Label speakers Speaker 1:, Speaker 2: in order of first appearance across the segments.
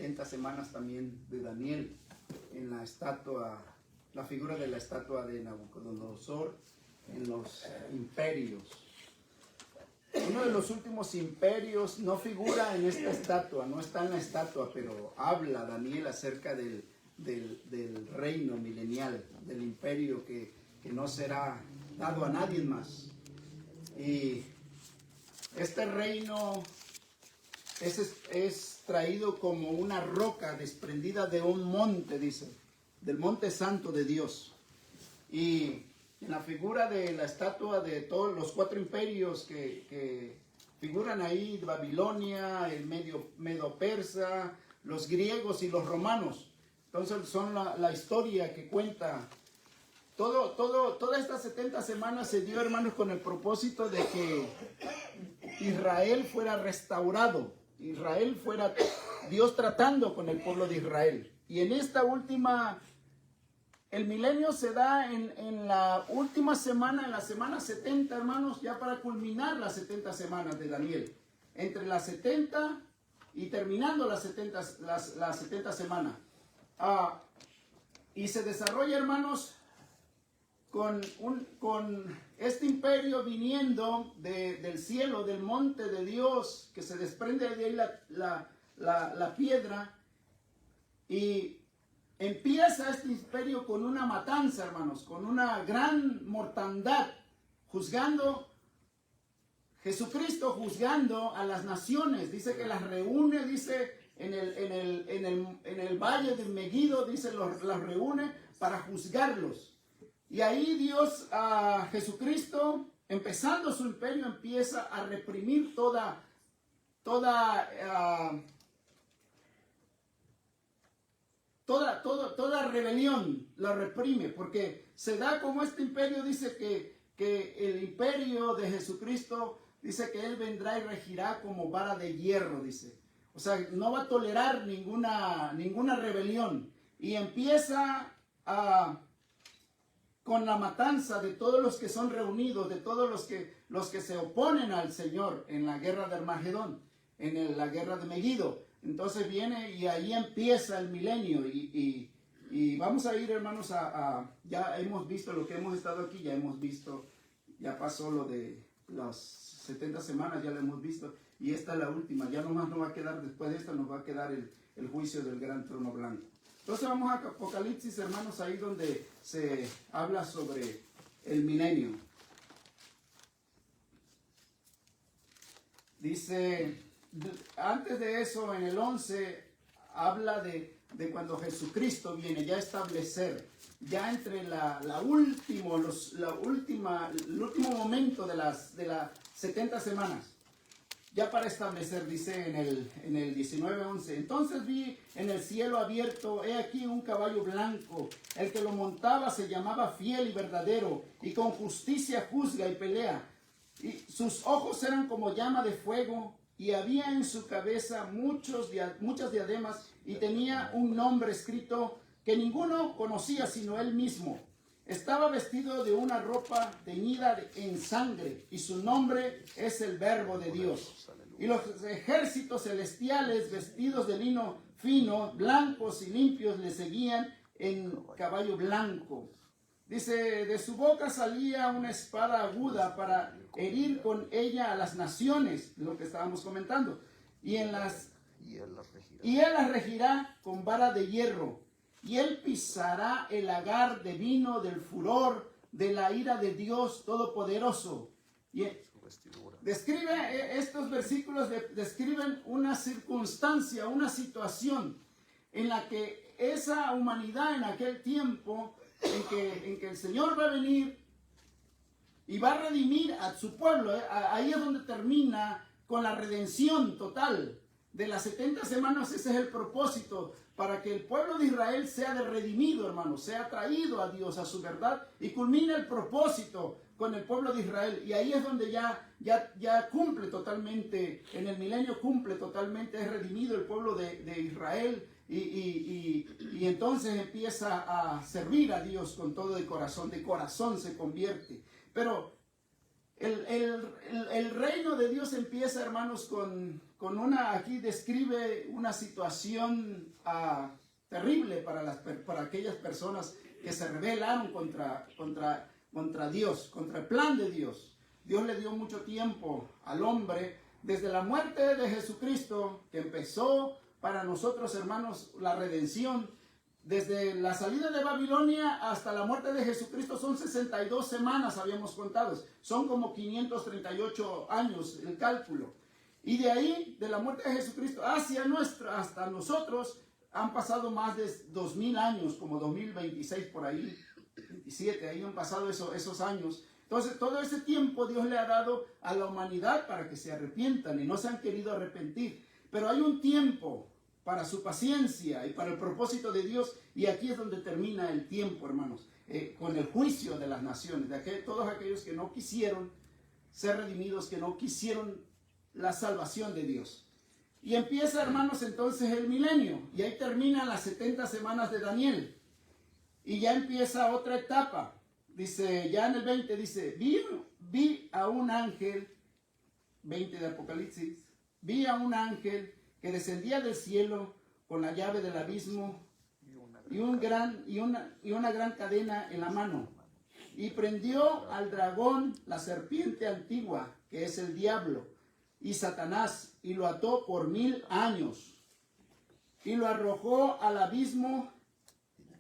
Speaker 1: 70 semanas también de Daniel en la estatua, la figura de la estatua de Nabucodonosor en los imperios. Uno de los últimos imperios no figura en esta estatua, no está en la estatua, pero habla Daniel acerca del reino milenial, del imperio que no será dado a nadie más. Y este reino es traído como una roca desprendida de un monte, dice, del monte santo de Dios. Y en la figura de la estatua de todos los 4 imperios que figuran ahí, Babilonia, el Medo Persa, los griegos y los romanos. Entonces son la historia que cuenta. Todas estas 70 semanas se dio, hermanos, con el propósito de que Israel fuera restaurado. Israel fuera Dios tratando con el pueblo de Israel. Y en esta última, el milenio se da en la última semana, en la semana 70, hermanos, ya para culminar las 70 semanas de Daniel. Entre las 70 y terminando las 70 semanas. Y se desarrolla, hermanos, con este imperio viniendo del cielo, del monte de Dios, que se desprende de ahí la piedra, y empieza este imperio con una matanza, hermanos, con una gran mortandad, Jesucristo juzgando a las naciones. Dice que las reúne, dice, en el valle de Megiddo, dice, las reúne para juzgarlos. Y ahí Dios, Jesucristo, empezando su imperio, empieza a reprimir toda rebelión, la reprime, porque se da como este imperio, dice que el imperio de Jesucristo, dice que Él vendrá y regirá como vara de hierro, dice. O sea, no va a tolerar ninguna rebelión. Y empieza con la matanza de todos los que son reunidos, de todos los que se oponen al Señor en la guerra de Armagedón, en la guerra de Megiddo. Entonces viene y ahí empieza el milenio y vamos a ir, hermanos, ya hemos visto lo que hemos estado aquí, ya pasó lo de las 70 semanas, ya lo hemos visto, y esta es la última, ya nomás nos va a quedar, después de esta nos va a quedar el juicio del gran trono blanco. Entonces vamos a Apocalipsis, hermanos, ahí donde se habla sobre el milenio. Dice, antes de eso, en el 11, habla de cuando Jesucristo viene ya a establecer, ya entre el último momento de las 70 semanas. Ya para establecer, dice en el 19:11, entonces vi en el cielo abierto, he aquí un caballo blanco, el que lo montaba se llamaba Fiel y Verdadero, y con justicia juzga y pelea, y sus ojos eran como llama de fuego, y había en su cabeza muchas diademas, y tenía un nombre escrito que ninguno conocía sino él mismo. Estaba vestido de una ropa teñida en sangre, y su nombre es el Verbo de Dios. Y los ejércitos celestiales, vestidos de lino fino, blancos y limpios, le seguían en caballo blanco. Dice, de su boca salía una espada aguda para herir con ella a las naciones, lo que estábamos comentando. Y él las regirá con vara de hierro. Y él pisará el lagar de vino del furor de la ira de Dios Todopoderoso. Y estos versículos describen una circunstancia, una situación en la que esa humanidad en aquel tiempo, en que el Señor va a venir y va a redimir a su pueblo. Ahí es donde termina con la redención total. De las 70 semanas, ese es el propósito, para que el pueblo de Israel sea redimido, hermanos, sea traído a Dios, a su verdad, y culmine el propósito con el pueblo de Israel. Y ahí es donde ya cumple totalmente, en el milenio cumple totalmente, es redimido el pueblo de Israel, y entonces empieza a servir a Dios con todo de corazón se convierte. Pero El reino de Dios empieza, hermanos, con una, aquí describe una situación terrible para aquellas personas que se rebelaron contra Dios, contra el plan de Dios. Dios le dio mucho tiempo al hombre, desde la muerte de Jesucristo, que empezó para nosotros, hermanos, la redención. Desde la salida de Babilonia hasta la muerte de Jesucristo son 62 semanas, habíamos contado. Son como 538 años el cálculo. Y de ahí, de la muerte de Jesucristo hasta nosotros, han pasado más de 2000 años, como 2026 por ahí, 27, ahí han pasado esos años. Entonces, todo ese tiempo Dios le ha dado a la humanidad para que se arrepientan y no se han querido arrepentir. Pero hay un tiempo para su paciencia y para el propósito de Dios, y aquí es donde termina el tiempo, hermanos, con el juicio de las naciones, todos aquellos que no quisieron ser redimidos, que no quisieron la salvación de Dios. Y empieza, hermanos, entonces el milenio, y ahí terminan las 70 semanas de Daniel, y ya empieza otra etapa. Dice, ya en el 20 dice, vi a un ángel, 20 de Apocalipsis, vi a un ángel que descendía del cielo con la llave del abismo y una gran cadena en la mano. Y prendió al dragón, la serpiente antigua, que es el diablo, y Satanás, y lo ató por 1000 años. Y lo arrojó al abismo,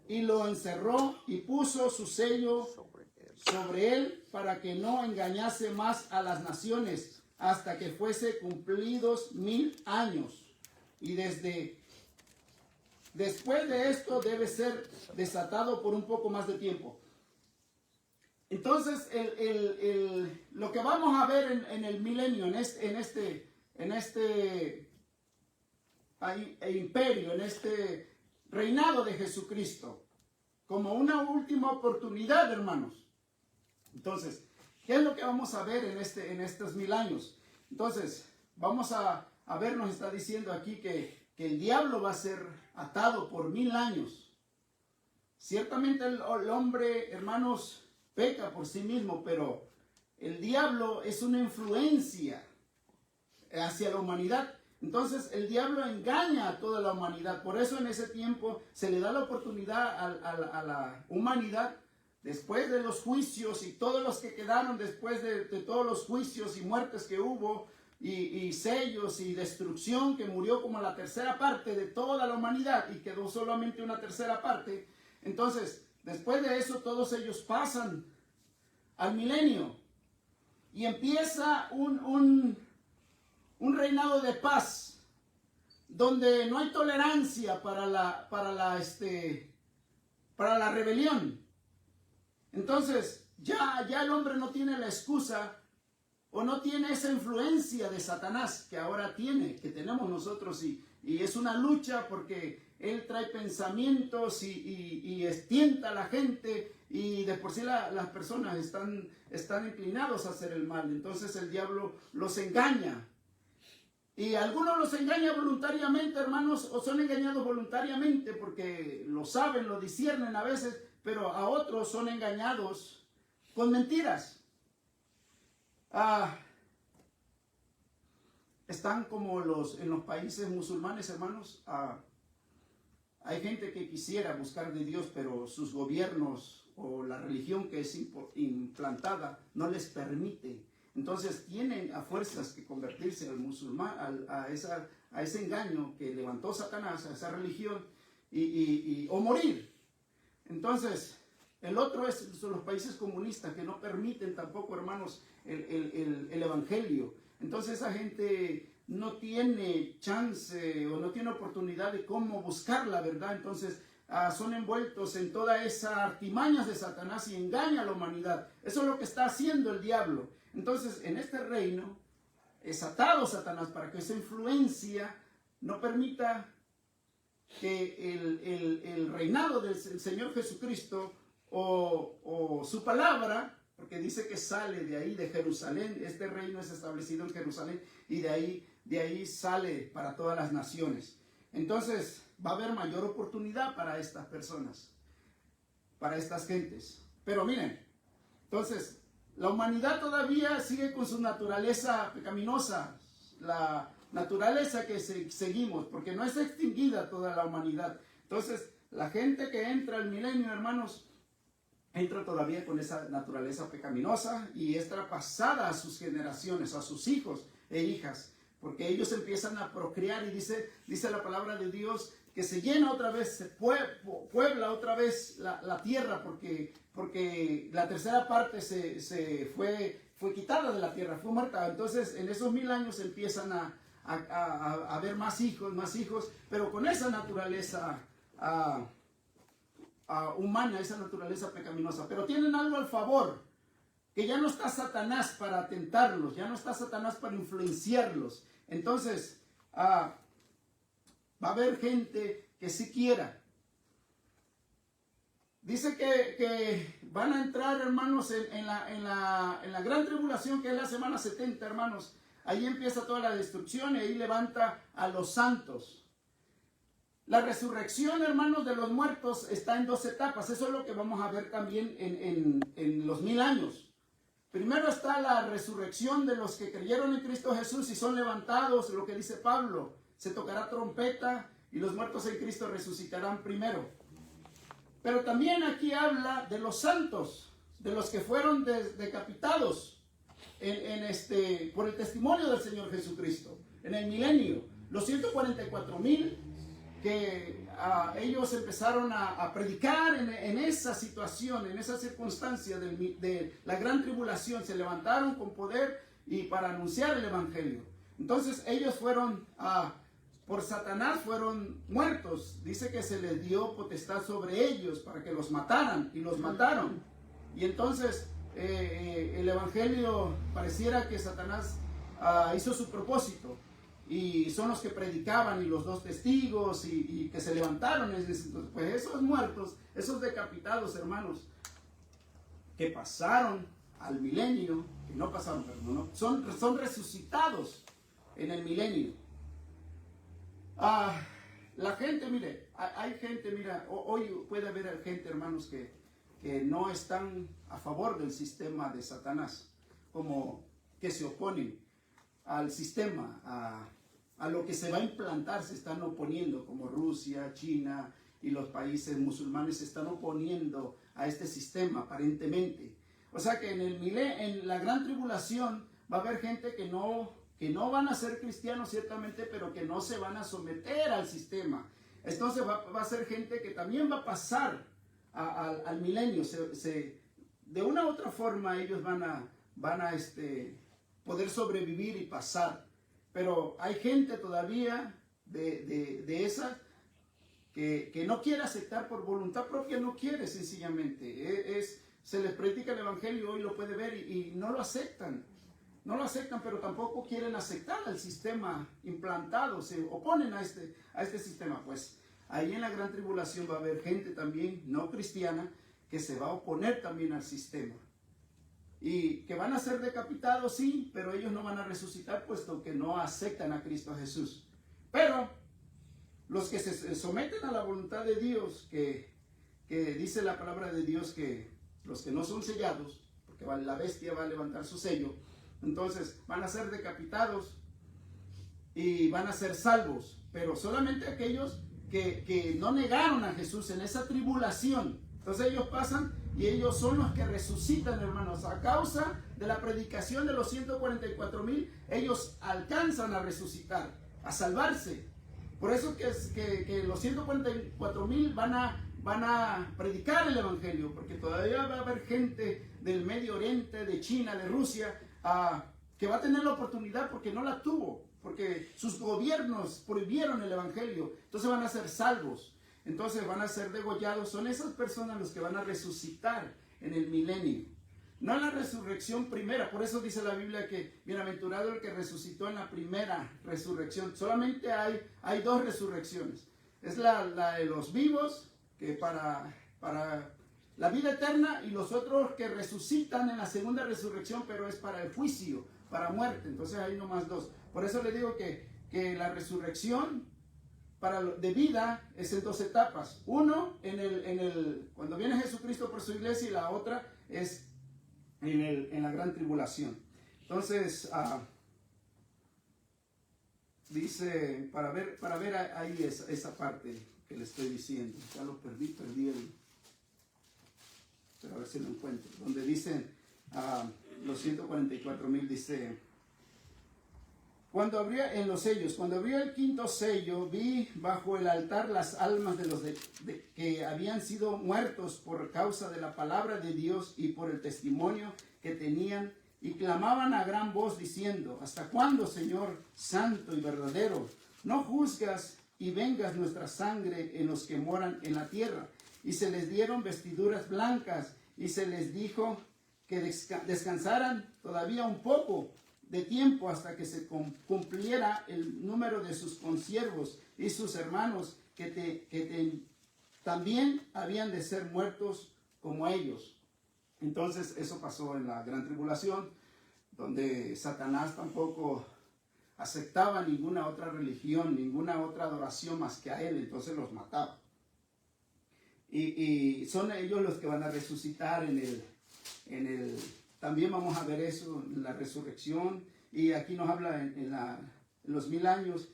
Speaker 1: y lo encerró, y puso su sello sobre él, para que no engañase más a las naciones, hasta que fuese cumplidos 1000 años. Y después de esto debe ser desatado por un poco más de tiempo. Entonces, lo que vamos a ver en el milenio, en este imperio, en este reinado de Jesucristo, como una última oportunidad, hermanos. Entonces, ¿qué es lo que vamos a ver en estos 1000 años? Entonces, vamos a ver, nos está diciendo aquí que el diablo va a ser atado por 1000 años. Ciertamente el hombre, hermanos, peca por sí mismo, pero el diablo es una influencia hacia la humanidad. Entonces el diablo engaña a toda la humanidad. Por eso en ese tiempo se le da la oportunidad a la humanidad, después de los juicios y todos los que quedaron después de todos los juicios y muertes que hubo, y sellos y destrucción, que murió como la tercera parte de toda la humanidad y quedó solamente una tercera parte. Entonces, después de eso, todos ellos pasan al milenio y empieza un reinado de paz, donde no hay tolerancia para la rebelión. Entonces, ya el hombre no tiene la excusa, o no tiene esa influencia de Satanás que ahora que tenemos nosotros, y es una lucha, porque él trae pensamientos y tienta a la gente, y de por sí las personas están inclinados a hacer el mal. Entonces el diablo los engaña, y algunos los engaña voluntariamente, hermanos, o son engañados voluntariamente porque lo saben, lo disciernen a veces, pero a otros son engañados con mentiras. Están como en los países musulmanes, hermanos. Hay gente que quisiera buscar de Dios, pero sus gobiernos o la religión que es implantada no les permite. Entonces tienen a fuerzas que convertirse al musulmán, a ese engaño que levantó Satanás, a esa religión, o morir. Entonces, el otro son los países comunistas, que no permiten tampoco, hermanos, el evangelio. Entonces esa gente no tiene chance o no tiene oportunidad de cómo buscar la verdad. Entonces son envueltos en todas esas artimañas de Satanás y engaña a la humanidad. Eso es lo que está haciendo el diablo. Entonces en este reino es atado Satanás para que esa influencia no permita que el reinado del Señor Jesucristo o su palabra, porque dice que sale de ahí, de Jerusalén. Este reino es establecido en Jerusalén, y de ahí sale para todas las naciones. Entonces va a haber mayor oportunidad para estas personas, para estas gentes. Pero miren, entonces La humanidad todavía sigue con su naturaleza pecaminosa, la naturaleza que seguimos, porque no es extinguida toda la humanidad. Entonces, la gente que entra al milenio, hermanos, entra todavía con esa naturaleza pecaminosa y está pasada a sus generaciones, a sus hijos e hijas, porque ellos empiezan a procrear y dice la palabra de Dios que se llena otra vez, se puebla otra vez la tierra, porque la tercera parte fue quitada de la tierra, fue muerta. Entonces en esos 1000 años empiezan a haber más hijos, pero con esa naturaleza humana, esa naturaleza pecaminosa. Pero tienen algo al favor, que ya no está Satanás para tentarlos, ya no está Satanás para influenciarlos. Entonces va a haber gente que sí quiera. Dice que van a entrar, hermanos, en la gran tribulación, que es la semana 70, hermanos. Ahí empieza toda la destrucción y ahí levanta a los santos. La resurrección, hermanos, de los muertos está en 2 etapas. Eso es lo que vamos a ver también en los 1000 años. Primero está la resurrección de los que creyeron en Cristo Jesús y son levantados, lo que dice Pablo. Se tocará trompeta y los muertos en Cristo resucitarán primero. Pero también aquí habla de los santos, de los que fueron decapitados por el testimonio del Señor Jesucristo, en el milenio. Los 144,000 que ellos empezaron a predicar en esa situación, en esa circunstancia de la gran tribulación, se levantaron con poder y para anunciar el evangelio. Entonces ellos fueron, por Satanás fueron muertos. Dice que se les dio potestad sobre ellos para que los mataran, y los mataron. Y entonces el evangelio pareciera que Satanás hizo su propósito. Y son los que predicaban y los 2 testigos y que se levantaron. Pues esos muertos, esos decapitados, hermanos, que pasaron al milenio, que no pasaron, perdón, ¿no? son resucitados en el milenio. La gente, mire, hay gente, mira, hoy puede haber gente, hermanos, que no están a favor del sistema de Satanás, como que se oponen al sistema, a lo que se va a implantar, se están oponiendo, como Rusia, China y los países musulmanes se están oponiendo a este sistema, aparentemente. O sea que en la gran tribulación va a haber gente que no van a ser cristianos, ciertamente, pero que no se van a someter al sistema. Entonces va a ser gente que también va a pasar al milenio. De una u otra forma ellos van a poder sobrevivir y pasar. Pero hay gente todavía de esa que no quiere aceptar por voluntad propia, no quiere sencillamente. Se les predica el evangelio, hoy lo puede ver, y no lo aceptan. No lo aceptan, pero tampoco quieren aceptar el sistema implantado, se oponen a este sistema. Pues ahí en la gran tribulación va a haber gente también no cristiana que se va a oponer también al sistema. Y que van a ser decapitados, sí, pero ellos no van a resucitar, puesto que no aceptan a Cristo Jesús. Pero los que se someten a la voluntad de Dios, que dice la palabra de Dios que los que no son sellados, porque la bestia va a levantar su sello, entonces van a ser decapitados y van a ser salvos. Pero solamente aquellos que no negaron a Jesús en esa tribulación. Entonces ellos pasan y ellos son los que resucitan, hermanos. A causa de la predicación de los 144,000, ellos alcanzan a resucitar, a salvarse. Por eso que los 144,000 van a predicar el evangelio, porque todavía va a haber gente del Medio Oriente, de China, de Rusia, que va a tener la oportunidad porque no la tuvo, porque sus gobiernos prohibieron el evangelio. Entonces van a ser salvos. Entonces van a ser degollados. Son esas personas los que van a resucitar en el milenio. No en la resurrección primera. Por eso dice la Biblia que bienaventurado el que resucitó en la primera resurrección. Solamente hay 2 resurrecciones. Es la de los vivos, que para la vida eterna, y los otros que resucitan en la segunda resurrección, pero es para el juicio, para muerte. Entonces hay nomás 2. Por eso le digo que la resurrección de vida es en 2 etapas. Uno, cuando viene Jesucristo por su iglesia, y la otra es en la gran tribulación. Entonces, dice, para ver ahí esa parte que le estoy diciendo. Ya lo perdí pero a ver si lo encuentro. Donde dicen los 144,000, dice, cuando abrió el quinto sello, vi bajo el altar las almas de los que habían sido muertos por causa de la palabra de Dios y por el testimonio que tenían, y clamaban a gran voz diciendo, ¿hasta cuándo, Señor santo y verdadero, no juzgas y vengas nuestra sangre en los que moran en la tierra? Y se les dieron vestiduras blancas y se les dijo que descansaran todavía un poco de tiempo hasta que se cumpliera el número de sus consiervos y sus hermanos que también habían de ser muertos como ellos. Entonces eso pasó en la gran tribulación, donde Satanás tampoco aceptaba ninguna otra religión, ninguna otra adoración más que a él, entonces los mataba. Y son ellos los que van a resucitar también vamos a ver eso en la resurrección, y aquí nos habla en los 1000 años.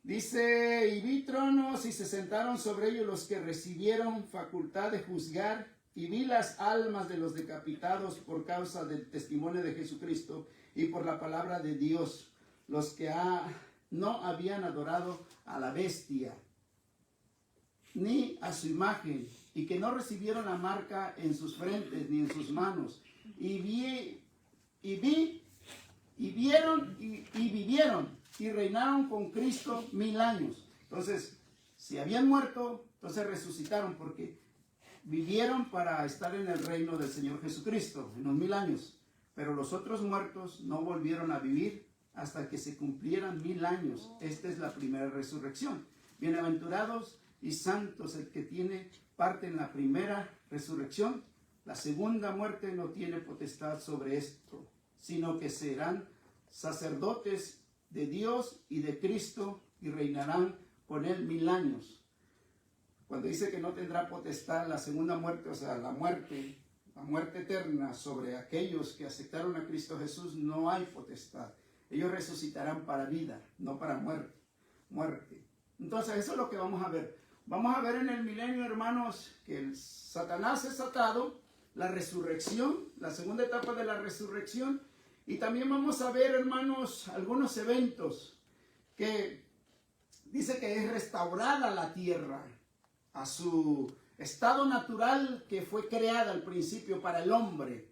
Speaker 1: Dice, y vi tronos y se sentaron sobre ellos los que recibieron facultad de juzgar, y vi las almas de los decapitados por causa del testimonio de Jesucristo y por la palabra de Dios, los que no habían adorado a la bestia ni a su imagen, y que no recibieron la marca en sus frentes ni en sus manos, y vivieron y reinaron con Cristo 1000 años. Entonces, si habían muerto, entonces resucitaron, porque vivieron para estar en el reino del Señor Jesucristo en los 1000 años. Pero los otros muertos no volvieron a vivir hasta que se cumplieran 1000 años. Esta es la primera resurrección. Bienaventurados y santos el que tiene parte en la primera resurrección. La segunda muerte no tiene potestad sobre esto, sino que serán sacerdotes de Dios y de Cristo y reinarán con él 1000 años. Cuando dice que no tendrá potestad la segunda muerte, o sea, la muerte eterna sobre aquellos que aceptaron a Cristo Jesús, no hay potestad. Ellos resucitarán para vida, no para muerte. Entonces eso es lo que vamos a ver. Vamos a ver en el milenio, hermanos, que el Satanás es atado, la resurrección, la segunda etapa de la resurrección, y también vamos a ver, hermanos, algunos eventos que dice que es restaurada la tierra a su estado natural que fue creada al principio para el hombre,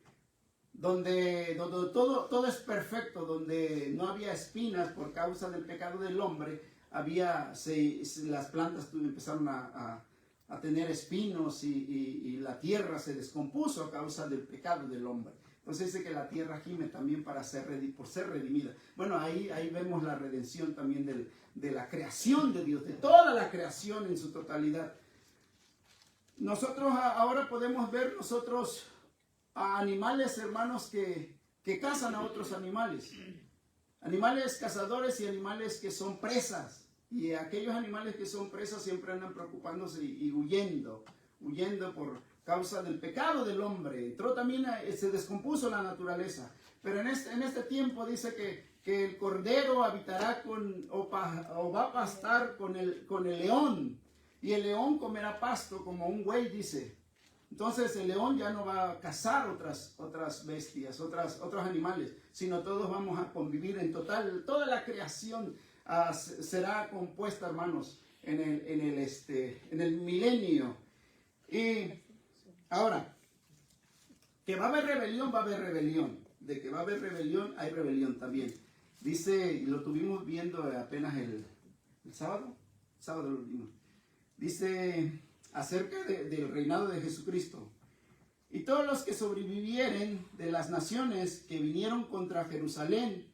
Speaker 1: donde todo es perfecto, donde no había espinas por causa del pecado del hombre. Las plantas empezaron a tener espinos y la tierra se descompuso a causa del pecado del hombre. Entonces dice que la tierra gime también por ser redimida. Bueno, ahí vemos la redención también de la creación de Dios, de toda la creación en su totalidad. Nosotros ahora podemos ver a animales, hermanos, que cazan a otros animales. Animales cazadores y animales que son presas. Y aquellos animales que son presas siempre andan preocupándose y huyendo por causa del pecado del hombre. Entró también, se descompuso la naturaleza. Pero en este tiempo dice que el cordero habitará o va a pastar con el león. Y el león comerá pasto como un buey, dice. Entonces el león ya no va a cazar otras bestias, otros animales, sino todos vamos a convivir en total. Toda la creación será compuesta, hermanos, en el milenio. Y ahora, que va a haber rebelión. De que va a haber rebelión, hay rebelión también. Dice, y lo tuvimos viendo apenas el sábado lo vimos. Dice acerca del reinado de Jesucristo. Y todos los que sobrevivieren de las naciones que vinieron contra Jerusalén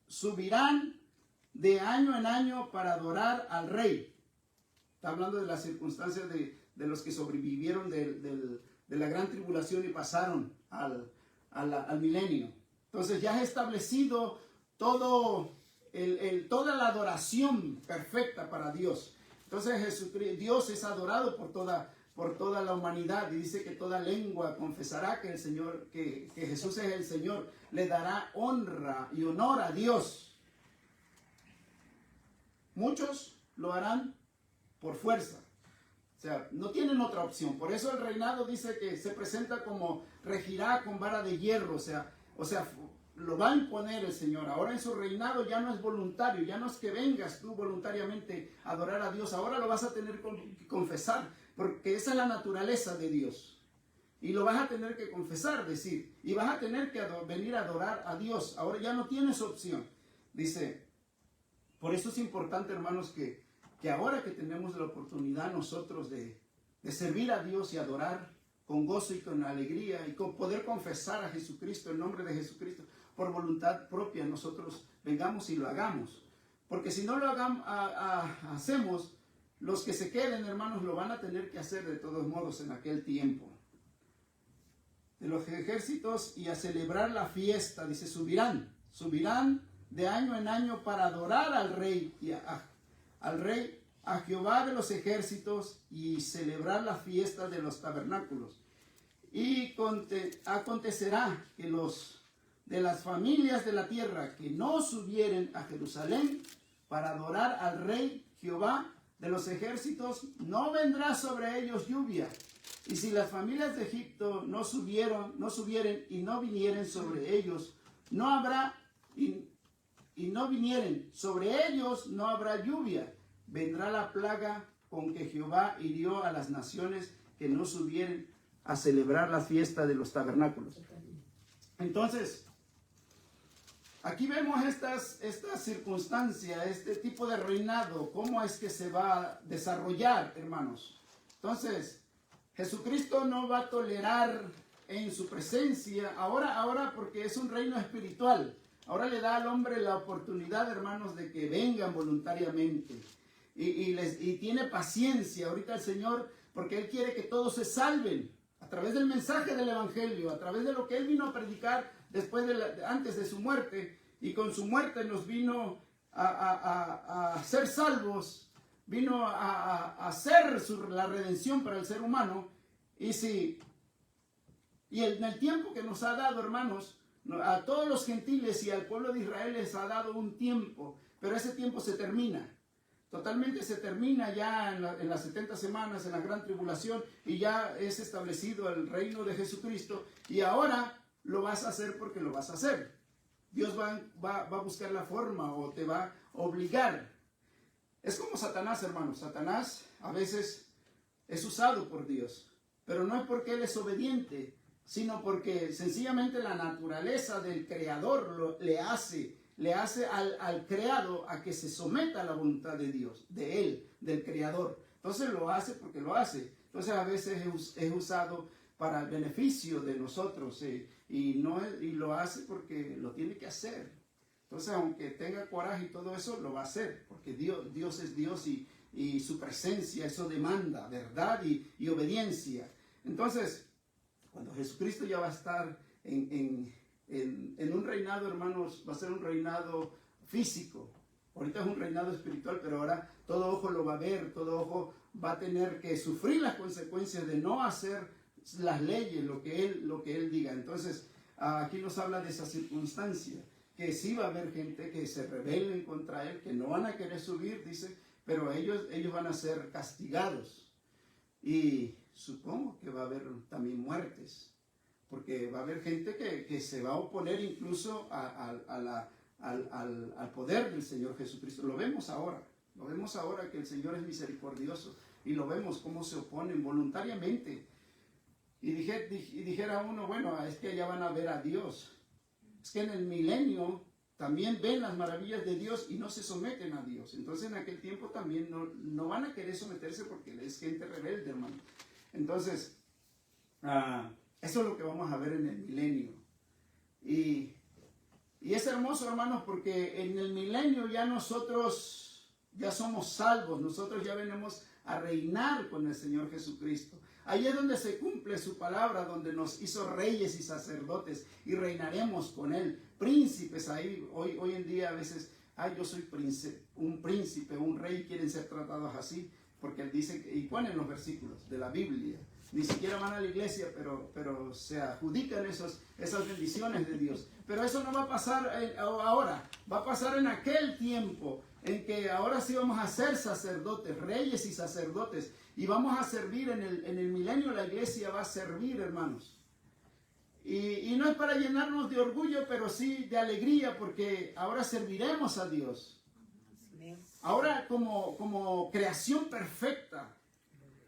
Speaker 1: subirán de año en año para adorar al Rey. Está hablando de las circunstancias de los que sobrevivieron de la gran tribulación y pasaron al milenio. Entonces ya es establecido toda la adoración perfecta para Dios. Entonces Dios es adorado por por toda la humanidad, y dice que toda lengua confesará que el Señor, que Jesús es el Señor, le dará honra y honor a Dios. Muchos lo harán por fuerza. O sea, no tienen otra opción. Por eso el reinado dice que se presenta como regirá con vara de hierro. O sea, lo va a imponer el Señor. Ahora en su reinado ya no es voluntario. Ya no es que vengas tú voluntariamente a adorar a Dios. Ahora lo vas a tener que confesar. Porque esa es la naturaleza de Dios. Y lo vas a tener que confesar, decir. Y vas a tener que venir a adorar a Dios. Ahora ya no tienes opción. Dice, por eso es importante, hermanos, que ahora que tenemos la oportunidad nosotros de servir a Dios y adorar con gozo y con alegría y con poder confesar a Jesucristo, el nombre de Jesucristo, por voluntad propia, nosotros vengamos y lo hagamos. Porque si no lo hacemos, los que se queden, hermanos, lo van a tener que hacer de todos modos en aquel tiempo. De los ejércitos y a celebrar la fiesta, dice, subirán de año en año para adorar al Rey y a Jehová de los ejércitos y celebrar la fiesta de los tabernáculos. Y acontecerá que los de las familias de la tierra que no subieren a Jerusalén para adorar al Rey Jehová de los ejércitos, no vendrá sobre ellos lluvia. Y si las familias de Egipto no subieren y no vinieren sobre ellos, no habrá y no vinieren sobre ellos, no habrá lluvia. Vendrá la plaga con que Jehová hirió a las naciones que no subieren a celebrar la fiesta de los tabernáculos. Entonces, aquí vemos estas circunstancias, este tipo de reinado, cómo es que se va a desarrollar, hermanos. Entonces, Jesucristo no va a tolerar en su presencia, ahora porque es un reino espiritual. Ahora le da al hombre la oportunidad, hermanos, de que vengan voluntariamente. Y tiene paciencia ahorita el Señor, porque Él quiere que todos se salven a través del mensaje del Evangelio, a través de lo que Él vino a predicar antes de su muerte. Y con su muerte nos vino a ser salvos, vino a hacer la redención para el ser humano. Y en el tiempo que nos ha dado, hermanos, a todos los gentiles y al pueblo de Israel les ha dado un tiempo, pero ese tiempo se termina. Totalmente se termina ya en las 70 semanas, en la gran tribulación, y ya es establecido el reino de Jesucristo. Y ahora lo vas a hacer porque lo vas a hacer. Dios va a buscar la forma o te va a obligar. Es como Satanás, hermanos. Satanás a veces es usado por Dios, pero no es porque él es obediente, sino porque sencillamente la naturaleza del Creador le hace al creado a que se someta a la voluntad de Dios, de él, del Creador. Entonces lo hace porque lo hace. Entonces a veces es usado para el beneficio de nosotros y lo hace porque lo tiene que hacer. Entonces aunque tenga coraje y todo eso, lo va a hacer porque Dios es Dios y su presencia, eso demanda verdad y obediencia. Entonces, cuando Jesucristo ya va a estar en un reinado, hermanos, va a ser un reinado físico. Ahorita es un reinado espiritual, pero ahora todo ojo lo va a ver, todo ojo va a tener que sufrir las consecuencias de no hacer las leyes, lo que él diga. Entonces, aquí nos habla de esa circunstancia, que sí va a haber gente que se rebelen contra él, que no van a querer subir, dice, pero ellos van a ser castigados. Y supongo que va a haber también muertes, porque va a haber gente que se va a oponer incluso al poder del Señor Jesucristo. Lo vemos ahora que el Señor es misericordioso y lo vemos cómo se oponen voluntariamente. Y dijera uno, bueno, es que ya van a ver a Dios. Es que en el milenio también ven las maravillas de Dios y no se someten a Dios. Entonces en aquel tiempo también no van a querer someterse porque es gente rebelde, hermano. Entonces, eso es lo que vamos a ver en el milenio. Y es hermoso, hermanos, porque en el milenio ya nosotros ya somos salvos. Nosotros ya venimos a reinar con el Señor Jesucristo. Ahí es donde se cumple su palabra, donde nos hizo reyes y sacerdotes y reinaremos con Él. Príncipes ahí, hoy en día a veces, yo soy un príncipe, un rey, quieren ser tratados así. porque él dice, y ponen los versículos de la Biblia, ni siquiera van a la iglesia, pero se adjudican esas bendiciones de Dios. Pero eso no va a pasar ahora, va a pasar en aquel tiempo, en que ahora sí vamos a ser sacerdotes, reyes y sacerdotes, y vamos a servir en el milenio. La iglesia va a servir, hermanos. Y no es para llenarnos de orgullo, pero sí de alegría, porque ahora serviremos a Dios. Ahora como creación perfecta,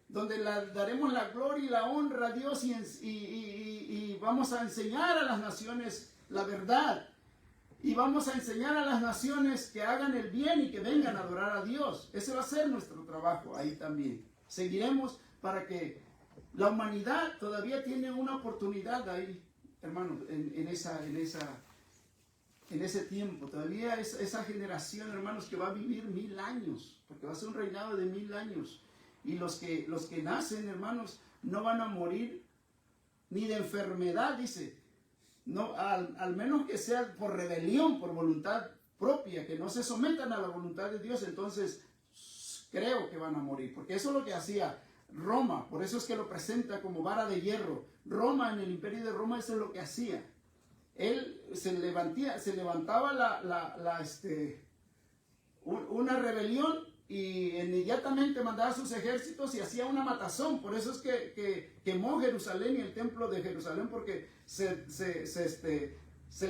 Speaker 1: donde daremos la gloria y la honra a Dios y vamos a enseñar a las naciones la verdad. Y vamos a enseñar a las naciones que hagan el bien y que vengan a adorar a Dios. Ese va a ser nuestro trabajo ahí también. Seguiremos para que la humanidad todavía tiene una oportunidad ahí, hermanos, en ese tiempo. Todavía esa generación, hermanos, que va a vivir 1000 años, porque va a ser un reinado de 1000 años. Y los que nacen, hermanos, no van a morir ni de enfermedad, dice. No, al menos que sea por rebelión, por voluntad propia, que no se sometan a la voluntad de Dios, entonces creo que van a morir, porque eso es lo que hacía Roma. Por eso es que lo presenta como vara de hierro. Roma, en el imperio de Roma, eso es lo que hacía. Él se levantaba una rebelión y inmediatamente mandaba a sus ejércitos y hacía una matazón. Por eso es que quemó Jerusalén y el templo de Jerusalén, porque se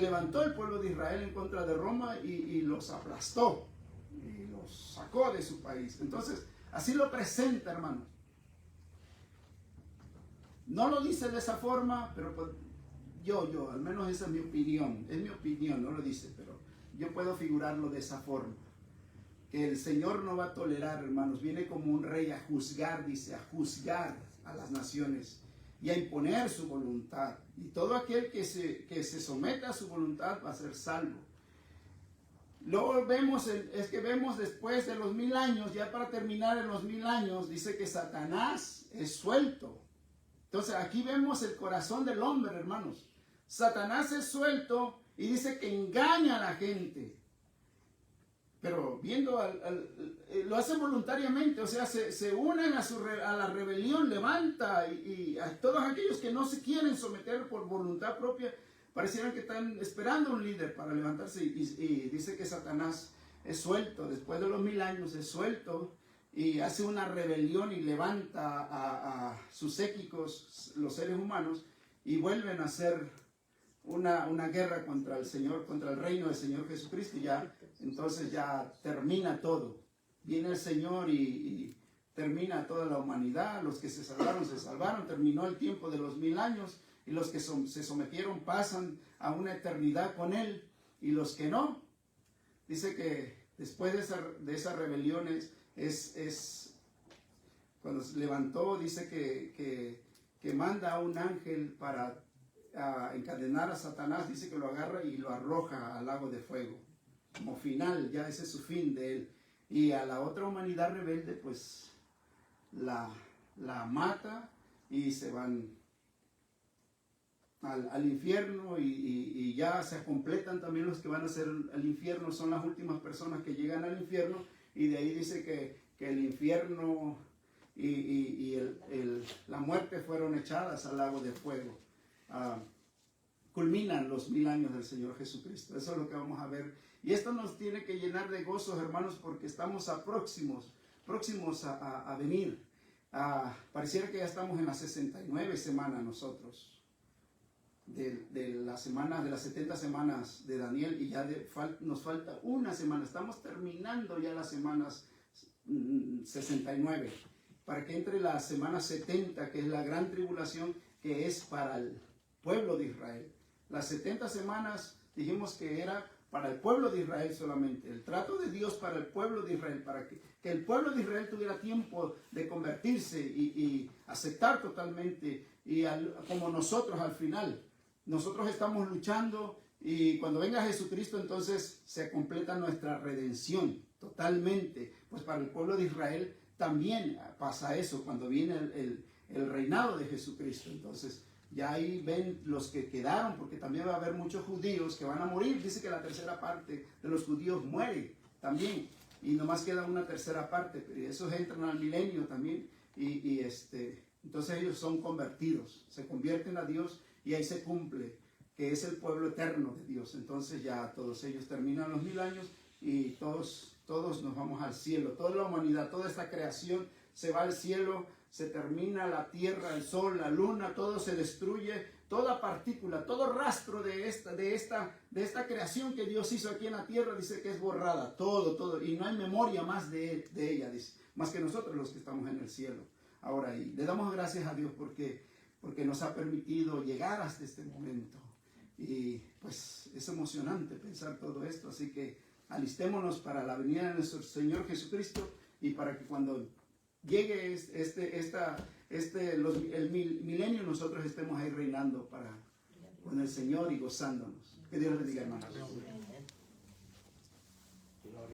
Speaker 1: levantó el pueblo de Israel en contra de Roma y los aplastó y los sacó de su país. Entonces, así lo presenta, hermano. No lo dice de esa forma, pero pues, yo, al menos esa es mi opinión, no lo dice, pero yo puedo figurarlo de esa forma. Que el Señor no va a tolerar, hermanos, viene como un rey a juzgar, dice, a juzgar a las naciones y a imponer su voluntad. Y todo aquel que se someta a su voluntad va a ser salvo. Luego vemos después de los 1000 años, ya para terminar en los 1000 años, dice que Satanás es suelto. Entonces aquí vemos el corazón del hombre, hermanos. Satanás es suelto y dice que engaña a la gente. Pero viendo, lo hace voluntariamente, o sea, se unen a la rebelión, levanta y a todos aquellos que no se quieren someter por voluntad propia, parecieran que están esperando un líder para levantarse. Y dice que Satanás es suelto, después de los 1000 años es suelto y hace una rebelión y levanta a sus séquicos, los seres humanos, y vuelven a hacer una guerra contra el Señor, contra el reino del Señor Jesucristo. Y ya, entonces ya termina todo. Viene el Señor y termina toda la humanidad. Los que se salvaron, terminó el tiempo de los 1000 años, y los que se sometieron pasan a una eternidad con Él, y los que no, dice que después de esas rebeliones cuando se levantó, dice que manda a un ángel para encadenar a Satanás. Dice que lo agarra y lo arroja al lago de fuego. Como final, ya ese es su fin de él. Y a la otra humanidad rebelde, pues la mata y se van al infierno, y ya se completan también los que van a ser al infierno. Son las últimas personas que llegan al infierno, y de ahí dice que el infierno y la muerte fueron echadas al lago de fuego. Culminan los 1000 años del Señor Jesucristo. Eso es lo que vamos a ver. Y esto nos tiene que llenar de gozo, hermanos, porque estamos próximos a venir. Pareciera que ya estamos en la 69 semana nosotros, de las 70 semanas de Daniel, y ya nos falta una semana. Estamos terminando ya las semanas 69, para que entre la semana 70, que es la gran tribulación, que es para el pueblo de Israel. Las 70 semanas dijimos que era para el pueblo de Israel solamente. El trato de Dios para el pueblo de Israel, para que el pueblo de Israel tuviera tiempo de convertirse y aceptar totalmente. Y como nosotros al final, nosotros estamos luchando, y cuando venga Jesucristo, entonces se completa nuestra redención totalmente. Pues para el pueblo de Israel también pasa eso cuando viene el reinado de Jesucristo. Entonces ya ahí ven los que quedaron, porque también va a haber muchos judíos que van a morir. Dice que la tercera parte de los judíos muere también. y nomás queda una tercera parte, pero esos entran al milenio también, entonces ellos son convertidos, se convierten a Dios y ahí se cumple, que es el pueblo eterno de Dios. Entonces ya todos ellos terminan los 1000 años y todos nos vamos al cielo. Toda la humanidad, toda esta creación se va al cielo, se termina la tierra, el sol, la luna, todo se destruye, toda partícula, todo rastro de esta creación que Dios hizo aquí en la tierra, dice que es borrada, todo, y no hay memoria más de ella, dice, más que nosotros los que estamos en el cielo. Ahora, y le damos gracias a Dios porque nos ha permitido llegar hasta este momento. Y pues es emocionante pensar todo esto, así que alistémonos para la venida de nuestro Señor Jesucristo y para que cuando llegue el milenio nosotros estemos ahí reinando con el Señor y gozándonos. Que Dios les diga, hermanos.